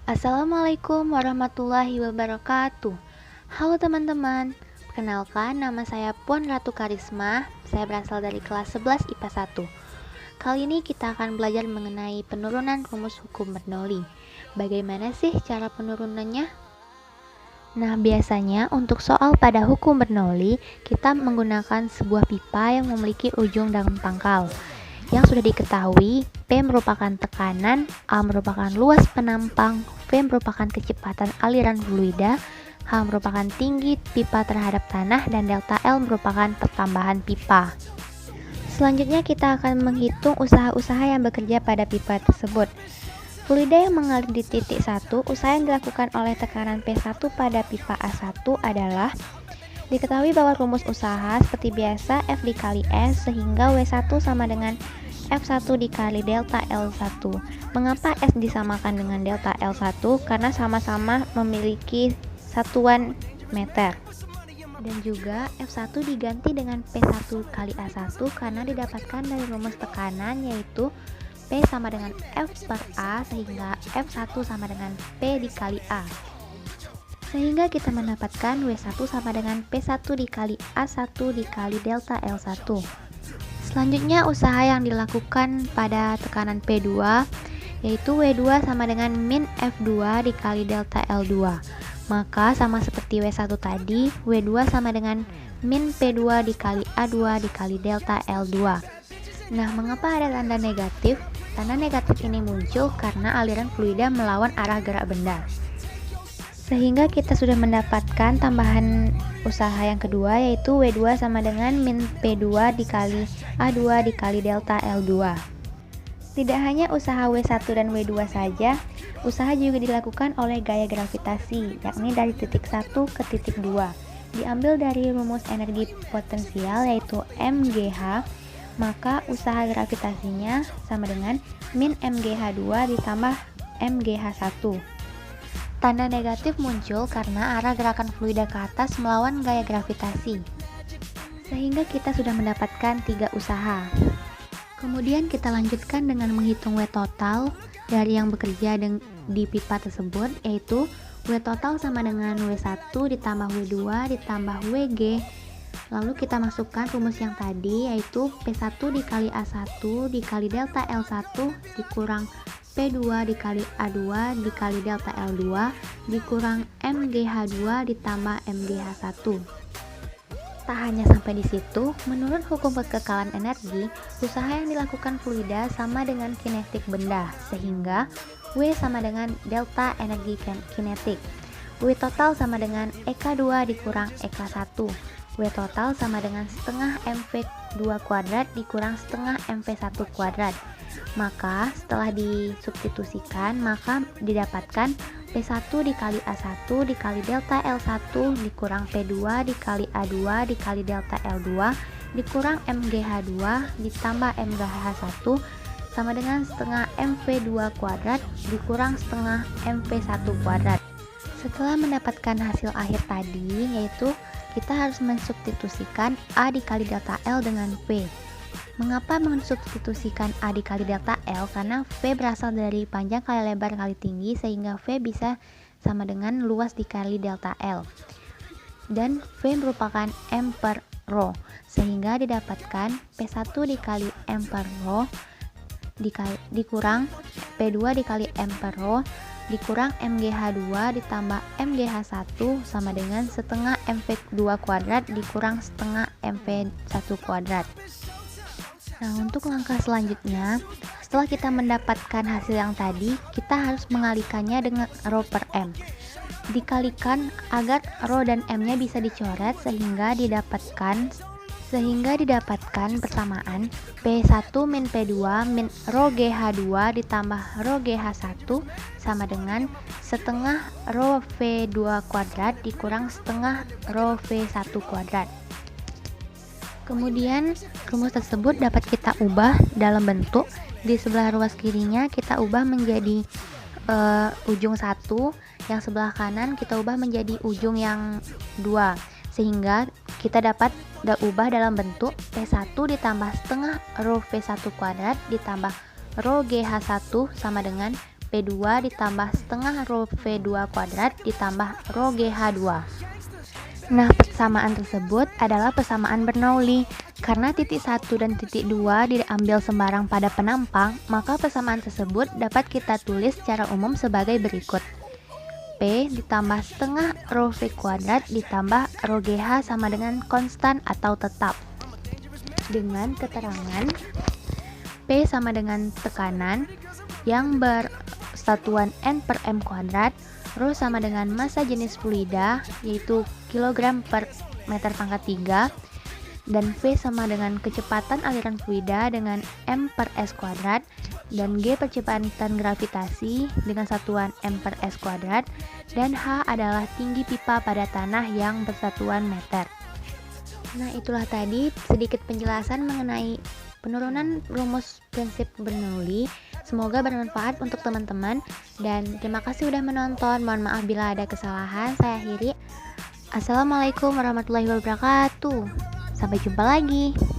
Assalamualaikum warahmatullahi wabarakatuh. Halo teman-teman, perkenalkan nama saya Puan Ratu Karisma. Saya berasal dari kelas 11 IPA 1. Kali ini kita akan belajar mengenai penurunan rumus hukum Bernoulli. Bagaimana sih cara penurunannya? Nah, biasanya untuk soal pada hukum Bernoulli, kita menggunakan sebuah pipa yang memiliki ujung dalam pangkal. Yang sudah diketahui, P merupakan tekanan, A merupakan luas penampang, V merupakan kecepatan aliran fluida, H merupakan tinggi pipa terhadap tanah, dan delta L merupakan pertambahan pipa. Selanjutnya kita akan menghitung usaha-usaha yang bekerja pada pipa tersebut. Fluida yang mengalir di titik 1, usaha yang dilakukan oleh tekanan P1 pada pipa A1 adalah diketahui bahwa rumus usaha seperti biasa F dikali S sehingga W1 sama dengan F1 dikali delta L1. Mengapa S disamakan dengan delta L1? Karena sama-sama memiliki satuan meter. Dan juga F1 diganti dengan P1 kali A1 karena didapatkan dari rumus tekanan, yaitu P sama dengan F per A sehingga F1 sama dengan P dikali A. Sehingga kita mendapatkan W1 sama dengan P1 dikali A1 dikali delta L1. Selanjutnya usaha yang dilakukan pada tekanan P2, yaitu W2 sama dengan min F2 dikali delta L2. Maka sama seperti W1 tadi, W2 sama dengan min P2 dikali A2 dikali delta L2. Nah, mengapa ada tanda negatif? Tanda negatif ini muncul karena aliran fluida melawan arah gerak benda. Sehingga kita sudah mendapatkan tambahan usaha yang kedua, yaitu W2 sama dengan min P2 dikali A2 dikali delta L2. Tidak hanya usaha W1 dan W2 saja, usaha juga dilakukan oleh gaya gravitasi, yakni dari titik 1 ke titik 2. Diambil dari rumus energi potensial, yaitu MGH, maka usaha gravitasinya sama dengan min MGH2 ditambah MGH1. Tanda negatif muncul karena arah gerakan fluida ke atas melawan gaya gravitasi. Sehingga kita sudah mendapatkan 3 usaha. Kemudian kita lanjutkan dengan menghitung W total dari yang bekerja di pipa tersebut, yaitu W total sama dengan W1 ditambah W2 ditambah WG. Lalu kita masukkan rumus yang tadi, yaitu P1 dikali A1 dikali delta L1 dikurang P2 dikali A2 dikali delta L2 dikurang MGH2 ditambah MGH1. Tak hanya sampai di situ, menurut hukum kekekalan energi, usaha yang dilakukan fluida sama dengan kinetik benda, sehingga W sama dengan delta energi kinetik. W total sama dengan EK2 dikurang EK1. W total sama dengan setengah MV2 kuadrat dikurang setengah MV1 kuadrat. Maka setelah disubstitusikan, maka didapatkan P1 dikali A1 dikali delta L1 dikurang P2 dikali A2 dikali delta L2 dikurang MGH2 ditambah MGH1 sama dengan setengah MV2 kuadrat dikurang setengah MV1 kuadrat. Setelah mendapatkan hasil akhir tadi, yaitu kita harus mensubstitusikan A dikali delta L dengan V. Mengapa mensubstitusikan A dikali delta L? Karena V berasal dari panjang kali lebar kali tinggi, sehingga V bisa sama dengan luas dikali delta L. Dan V merupakan M per rho, sehingga didapatkan P1 dikali M per rho dikurang P2 dikali M per rho dikurang MGH2 ditambah MGH1 sama dengan setengah MV2 kuadrat dikurang setengah MV1 kuadrat. Nah, untuk langkah selanjutnya, setelah kita mendapatkan hasil yang tadi, kita harus mengalikannya dengan rho per M. Dikalikan agar rho dan M-nya bisa dicoret sehingga didapatkan persamaan P1 min P2 min rho GH2 ditambah rho GH1 sama dengan setengah rho V2 kuadrat dikurang setengah rho V1 kuadrat. Kemudian rumus tersebut dapat kita ubah dalam bentuk di sebelah ruas kirinya kita ubah menjadi ujung 1, yang sebelah kanan kita ubah menjadi ujung yang 2, sehingga kita dapat ubah dalam bentuk P1 ditambah setengah rho V1 kuadrat ditambah rho GH1 sama dengan P2 ditambah setengah rho V2 kuadrat ditambah rho GH2. Nah, persamaan tersebut adalah persamaan Bernoulli. Karena titik 1 dan titik 2 diambil sembarang pada penampang, maka persamaan tersebut dapat kita tulis secara umum sebagai berikut. P ditambah setengah rho V kuadrat ditambah rho GH sama dengan konstan atau tetap. Dengan keterangan P sama dengan tekanan yang bersatuan N per M kuadrat, rho sama dengan massa jenis fluida yaitu kilogram per meter pangkat 3, dan V sama dengan kecepatan aliran fluida dengan M per S kuadrat, dan G percepatan gravitasi dengan satuan M per S kuadrat, dan H adalah tinggi pipa pada tanah yang bersatuan meter. Nah, itulah tadi sedikit penjelasan mengenai penurunan rumus prinsip Bernoulli. Semoga bermanfaat untuk teman-teman, dan terima kasih sudah menonton. Mohon maaf bila ada kesalahan. Saya akhiri. Assalamualaikum warahmatullahi wabarakatuh. Sampai jumpa lagi.